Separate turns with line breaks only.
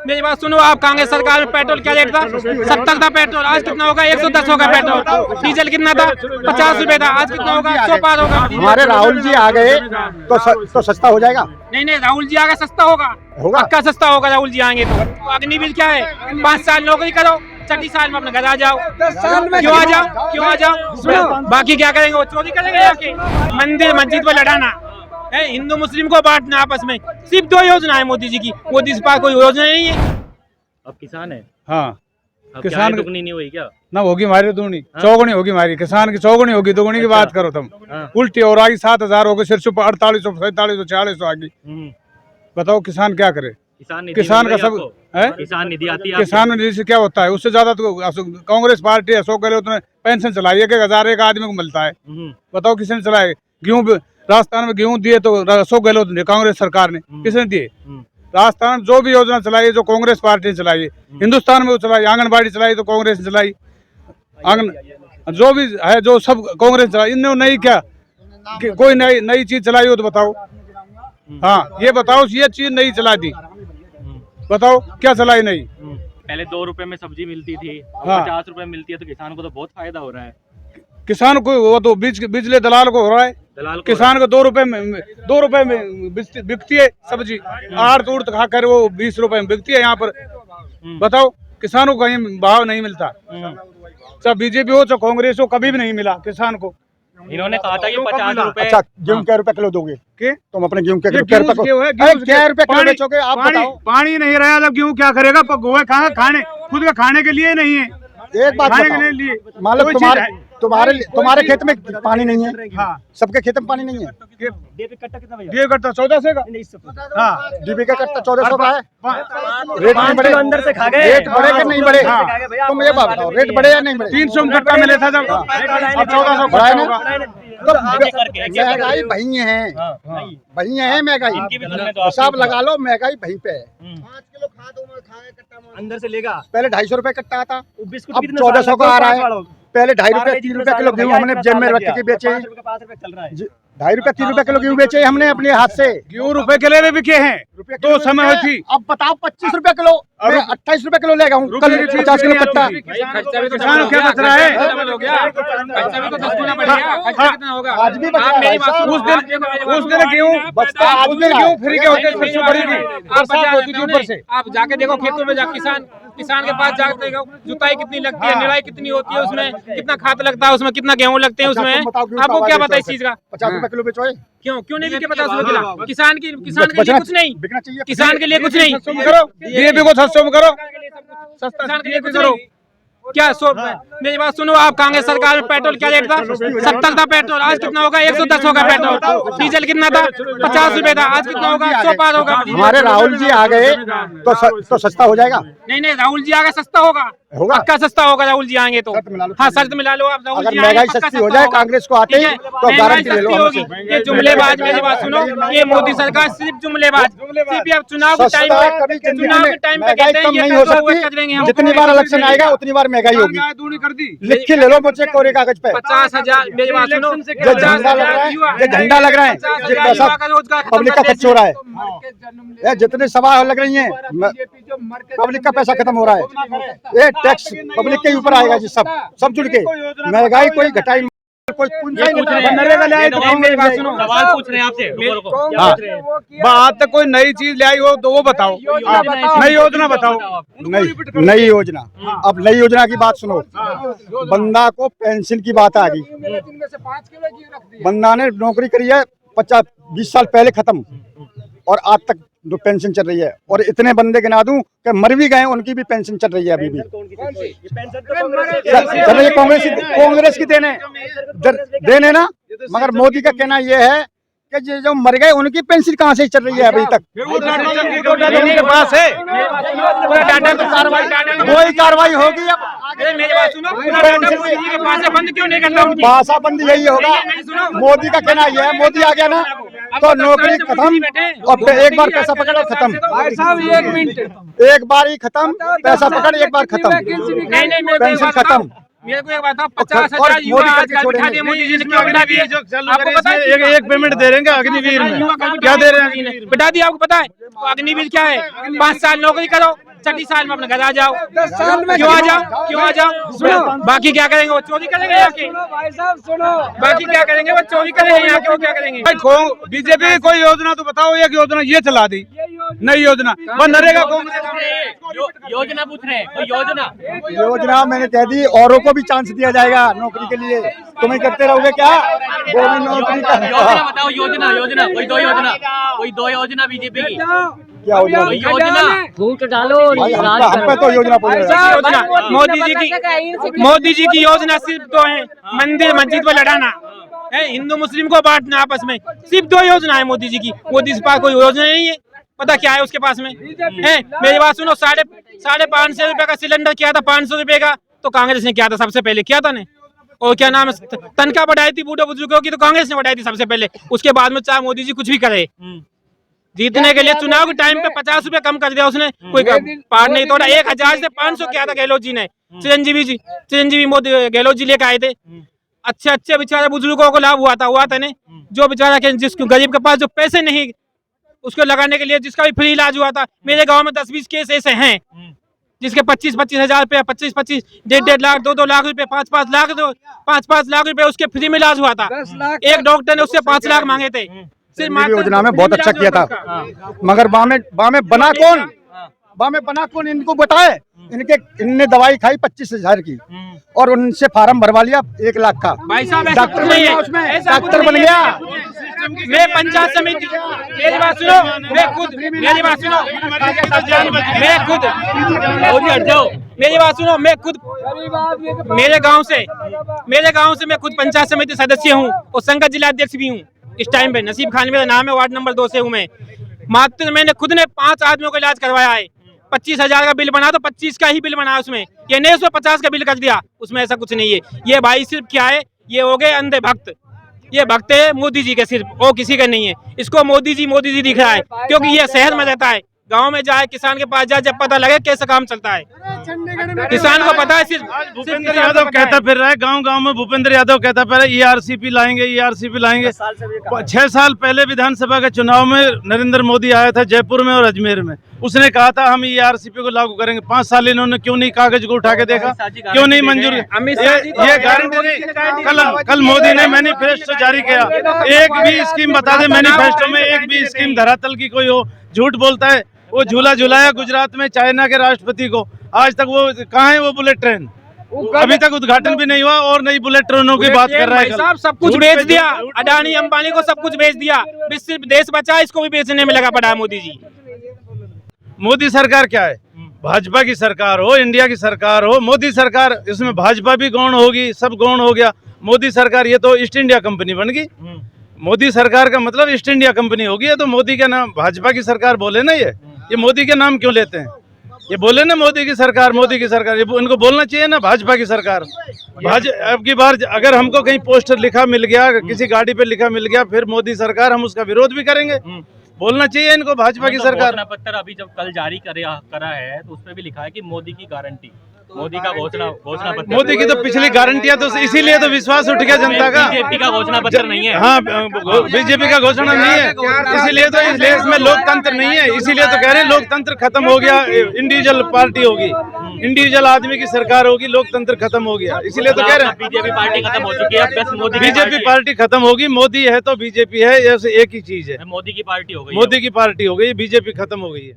मेरी बात सुनो, आप कांग्रेस सरकार में पेट्रोल क्या रेट था? 70 था पेट्रोल, आज कितना होगा? 110 होगा पेट्रोल। डीजल कितना था? 50 रुपए था, आज कितना होगा? 100 पार होगा।
हमारे राहुल जी आ गए तो सस्ता हो जाएगा।
नहीं, राहुल जी आगे सस्ता होगा, पक्का सस्ता होगा। राहुल जी आएंगे तो अग्निवीर क्या है? 5 साल नौकरी करो, 36 साल में अपने घर आ जाओ। क्यों आ जाओ? बाकी क्या करेंगे? वो चोरी करेंगे आके। मंदिर मस्जिद को लड़ाना है, हिंदू मुस्लिम को बांटना आपस में। सिर्फ 2 योजना है मोदी जी की, मोदी के पास कोई योजना नहीं है।
अब किसान है,
हाँ
किसान दुगनी नहीं हुई क्या?
ना होगी हमारी दुगनी, चौगुनी होगी हमारी। किसान की चौगुनी होगी, दुगुनी की बात करो तुम। उल्टी और आगे 7,000 हो गए, सिर्फ 4800, 4700, 4600 आ गई। बताओ किसान क्या करे? किसान का सब है,
किसान निधि आती है।
किसान निधि से क्या होता है? उससे ज्यादा तो कांग्रेस पार्टी अशोक गहलोत ने पेंशन चलाई है, 1,000 एक आदमी को मिलता है। बताओ किसने चलाए? गेहूं राजस्थान में गेहूं दिए तो अशोक गहलोत ने, कांग्रेस सरकार ने। किसने दिए? राजस्थान जो भी योजना चलाई जो कांग्रेस पार्टी ने चलाई है। हिंदुस्तान में वो चलाई, आंगनबाड़ी चलाई तो कांग्रेस ने चलाई, जो भी है जो सब कांग्रेस चलाई। इन्होंने नहीं क्या कोई नई चीज चलाई हो तो बताओ। हाँ ये बताओ, ये चीज नहीं चला दी, बताओ क्या चलाई नहीं?
पहले 2 रुपए में सब्जी मिलती थी,
हाँ।
50 रुपए मिलती है, तो किसान को तो बहुत फायदा हो रहा है।
किसान को वो तो बिजली दलाल को हो रहा है।
दलाल को
किसान को 2 रुपए में बिकती है सब्जी, आड़ तूड़ खा कर वो 20 रुपए में बिकती है यहाँ पर। बताओ किसानों को कहीं भाव नहीं मिलता। चाहे बीजेपी हो चाहे कांग्रेस हो, कभी भी नहीं मिला किसान को।
इन्होंने कहा था कि 50 रुपए।
अच्छा गेहूं क्या रुपए किलो दोगे?
के
तुम अपने गेहूं क्या
क्या
रुपए किलो बेचोगे? आप बताओ।
पानी नहीं रहा जब गेहूं क्या करेगा? गोहे खाने खुद का खाने के लिए नहीं है,
एक बात
खाने के
बताओ,
लिए
मान लो तुम्हारे खेत में पानी नहीं है,
हाँ
सबके खेत में पानी नहीं है।
डीएपी कट्टा कितना भैया?
ये करता 1400 का, हाँ
डीबी का कट्टा 1400 का है। रेट नहीं बढ़े,
अंदर से खा गए।
रेट बढ़े कि नहीं बढ़े? तुम ये बात बताओ, रेट बढ़े या नहीं बढ़े?
300 में कट्टा मिले था जब, अब 1400
बढ़ाए
कट्टा
ना?
होगा।
तो महंगाई वही है, वही है महंगाई। हिसाब लगा लो, महंगाई वहीं पे है।
5 किलो खाद
अंदर से लेगा।
पहले 250 रुपए कट्टा आता,
बिस्कुट
अब 1400 का आ रहा है। पहले 2.5 रुपए 3 रुपए किलो गेहूं हमने जेब में रख के बेचे हैं।
5 रुपए चल रहा है।
2.5 रुपए 3 रुपए किलो गेहूं बेचे हमने अपने हाथ से।
गेहूं रुपए किलो में बिके हैं, तो समय थी।
अब बताओ 25 रुपए किलो, मैं 28 रुपए किलो लेगा हूँ कल, 50 किलो कट्टा।
किसान क्या बच रहा है?
खर्चा भी तो 10 गुना बढ़ गया। खर्चा कितना होगा?
आज भी बच रहा है।
उस दिन गेहूं
बचता, आज भी
गेहूं फ्री के होते थे, बड़ी थी, बरसात होती थी ऊपर से।
आप जाके देखो खेतों में, किसान के पास जाके देखो, जुताई कितनी लगती है, निराई कितनी होती है, उसमें कितना खाद लगता है, उसमें कितना गेहूं लगते हैं उसमें। आपको क्या पता इस चीज का?
50 रुपए किलो बेचो।
क्यों नहीं बिके 50 रुपए किलो? किसान के लिए कुछ नहीं,
बिकना चाहिए।
किसान के लिए कुछ नहीं।
डीएपी को 700 में करो,
किसान के लिए कुछ नहीं। क्या 100 रुपए? मेरी बात सुनो, आप कांग्रेस सरकार में पेट्रोल क्या रेट था? 70 था पेट्रोल, आज कितना होगा? 110 होगा पेट्रोल। डीजल कितना था? 50 रुपए था, आज कितना होगा? 100 पार होगा।
हमारे राहुल जी आ गए तो सस्ता हो जाएगा।
नहीं, राहुल जी आगे सस्ता होगा, पक्का सस्ता होगा। राहुल जी आएंगे तो हाँ, शर्त मिला लो आप। राहुल
अगर
जी
महंगाई
आएंगे,
सस्ती हो जाए कांग्रेस को आते ही तो गारंटी ले लो
होगी। ये जुमलेबाज, मेरी बात सुनो, ये मोदी सरकार सिर्फ जुमलेबाज। सिर्फ अब चुनाव के टाइम पे कहते हैं
नहीं हो सकती। जितनी बार इलेक्शन आएगा उतनी बार महंगाई होगी।
कर दी,
लिख के ले लो मुझे कोरे कागज पे।
50,000, मेरी बात सुनो,
जो झंडा लग रहा है, ये झंडा लग रहा है, ये पैसा पब्लिक का खर्च हो रहा है। जितनी सभा लग रही है, पब्लिक का पैसा खत्म हो रहा है। ये टैक्स पब्लिक के ऊपर आएगा जी, सब जुड़ के। महंगाई कोई घटाई, कोई
सवाल पूछ रहे हैं आपसे।
बात कोई नई चीज लाई हो तो वो बताओ, नई योजना बताओ।
नई योजना, अब नई योजना की बात सुनो। बंदा को पेंशन की बात आ गई। बंदा ने नौकरी करी है 50-20 साल पहले खत्म, और आज तक जो पेंशन चल रही है, और इतने बंदे गिना दूं कि मर भी गए उनकी भी पेंशन चल रही है अभी भी। चल रही है, कांग्रेस की देने ना। मगर मोदी का कहना यह है कि जो मर गए उनकी पेंशन कहाँ से चल रही है अभी तक?
के पास है
कोई कार्रवाई होगी अब?
मेरी बात सुनो, बंद क्यों नहीं करता?
भाषा बंद यही होगा। मोदी का कहना यह है, मोदी आ गया ना तो नौकरी खत्म, और एक बार पैसा पकड़ खत्म। एक बार ही खत्म, पैसा पकड़ एक बार खत्म, पेंशन खत्म।
मेरे को एक बात था, 50,000 युवा आजकल बिठा दिए मोदी जी ने। क्यों बिठा दिए? आपको पता है?
एक पेमेंट दे रहे हैं अग्निवीर में, क्या दे रहे हैं?
बिठा दिया, आपको पता है? अग्निवीर क्या है? 5 साल नौकरी करो, छठी साल में अपने घर आ जाओ।
10 साल में
क्यों आ जाओ, क्यों आ जाओ? बाकी क्या करेंगे वो? चोरी करेंगे यहाँ के।
भाई साहब सुनो,
बाकी क्या करेंगे वो? चोरी करेंगे यहाँ के, वो क्या करेंगे?
बीजेपी की कोई योजना तो बताओ, एक योजना ये चला दी, नई योजना वो नरेगा
योजना पूछ रहे हैं, कोई योजना।
योजना मैंने कह दी, औरों को भी चांस दिया जाएगा नौकरी के लिए। तुम्हें करते रहोगे क्या? वो भी नौकरी
योजना बताओ, योजना योजना कोई दो योजना बीजेपी की।
क्या योजना?
कोई योजना
वोट डालो
भाई हम पे तो योजना पूरी है।
योजना मोदी जी की योजना सिर्फ दो है, मंदिर मस्जिद को लड़ाना है, हिंदू मुस्लिम को बांटना आपस में। सिर्फ दो योजना है मोदी जी की। मोदी के पास कोई योजना नहीं है। पता क्या है उसके पास में है? मेरी बात सुनो, 550 रुपए का सिलेंडर किया था, 500 रुपए का, तो कांग्रेस ने किया था सबसे पहले, किया था ने। और क्या नाम है, तनख्वाह बढ़ाई थी बूढ़े बुजुर्गों की, तो कांग्रेस ने बढ़ाई थी सबसे पहले। उसके बाद में चाहे मोदी जी कुछ भी करे, जीतने के लिए चुनाव के टाइम पे 50 रुपए कम कर दिया उसने, कोई पार नहीं तोड़ा। 1000 से 500 किया था गहलोत जी ने। चिरंजीवी मोदी गहलोत जी लेके आए थे। अच्छे बेचारे बुजुर्गों को लाभ हुआ था ने। जो बेचारा जिस गरीब के पास जो पैसे नहीं उसको लगाने के लिए, जिसका भी फ्री इलाज हुआ था। मेरे गांव में 10-20 केस ऐसे हैं जिसके 25-25 हजार रुपया, 25-25, 1.5 लाख, 2-2 लाख रुपए, 5-5 लाख रुपए उसके फ्री में इलाज हुआ था।
10 लाख
एक डॉक्टर ने उससे 5 लाख मांगे थे।
योजना में बहुत अच्छा किया था, मगर बामे बना कौन? बामे बना कौन इनको बताए? इनने दवाई खाई 25,000 की और उनसे फार्म भरवा लिया 1 लाख का।
भाई साहब
डॉक्टर बन गया, उसमें डॉक्टर बन गया।
मैं पंचायत समिति, मेरी बात सुनो, मेरी बात सुनो, मैं खुद मेरे गांव से मैं खुद पंचायत समिति सदस्य हूं और संघ जिला अध्यक्ष भी हूं। इस टाइम पे नसीब खान मेरा नाम है, वार्ड नंबर 2 से हूं मैं। मात्र मैंने खुद ने 5 आदमियों का इलाज करवाया है। 25,000 का बिल बना तो 25 का ही बिल बना उसमें, ये नहीं 150 का बिल कर दिया। उसमें ऐसा कुछ नहीं है। ये भाई सिर्फ क्या है, ये हो गए अंधे भक्त। ये भक्त है मोदी जी के सिर्फ, और किसी का नहीं है। इसको मोदी जी दिख रहा है, क्योंकि ये शहर में रहता है। गांव में जाए, किसान के पास जाए, जब पता लगे कैसे काम चलता है, किसान को पता है। सिर्फ
भूपेंद्र यादव कहता फिर रहा है, गांव में भूपेंद्र यादव कहता फिर रहा है ERCP लाएंगे। 6 साल पहले विधानसभा के चुनाव में नरेंद्र मोदी आया था जयपुर में और अजमेर में। उसने कहा था हम ERCP को लागू करेंगे। 5 साल इन्होंने क्यों नहीं कागज को उठा के देखा, क्यों नहीं मंजूर? ये गारंटी नहीं। कल मोदी ने मैनिफेस्टो जारी किया, एक भी स्कीम बता दे मैनिफेस्टो में, एक भी स्कीम धरातल की कोई हो। झूठ बोलता है। वो झूला झुलाया गुजरात में चाइना के राष्ट्रपति को, आज तक वो कहाँ है वो बुलेट ट्रेन? अभी तक उद्घाटन भी नहीं हुआ और नई बुलेट ट्रेनों की बात कर रहा है।
साहब सब कुछ बेच दिया, अडानी अंबानी को सब कुछ बेच दिया, सिर्फ देश बचा, इसको भी बेचने में लगा पड़ा है मोदी जी।
मोदी सरकार क्या है? भाजपा की सरकार हो, इंडिया की सरकार हो, मोदी सरकार, इसमें भाजपा भी गौण होगी, सब गौण हो गया। मोदी सरकार ये तो ईस्ट इंडिया कंपनी बन गई। मोदी सरकार का मतलब ईस्ट इंडिया कंपनी होगी। तो मोदी का नाम भाजपा की सरकार बोले ना, ये मोदी के नाम क्यों लेते हैं? ये बोले ना मोदी की सरकार, इनको बोलना चाहिए ना भाजपा की सरकार। अब की बार अगर हमको कहीं पोस्टर लिखा मिल गया, किसी गाड़ी पे लिखा मिल गया, फिर मोदी सरकार, हम उसका विरोध भी करेंगे। बोलना चाहिए इनको भाजपा की सरकार।
घोषणा पत्र अभी जब कल जारी करा है तो उसमें भी लिखा है कि मोदी की गारंटी, मोदी का घोषणा पत्र।
मोदी की तो पिछली गारंटियां तो इसीलिए तो विश्वास उठ गया जनता का।
बीजेपी का घोषणा पत्र नहीं है।
हाँ, बीजेपी का घोषणा नहीं है, इसीलिए तो इस देश में लोकतंत्र नहीं है। इसीलिए तो कह रहे हैं लोकतंत्र खत्म हो गया, इंडिविजुअल पार्टी होगी, इंडिविजुअल आदमी की सरकार होगी, लोकतंत्र खत्म हो गया। इसीलिए तो कह रहे हैं
बीजेपी पार्टी खत्म हो चुकी है, बस मोदी
बीजेपी पार्टी खत्म होगी। मोदी है तो बीजेपी है, ऐसे एक ही चीज है।
मोदी की पार्टी हो गई,
मोदी की पार्टी हो गई, बीजेपी खत्म हो गई है।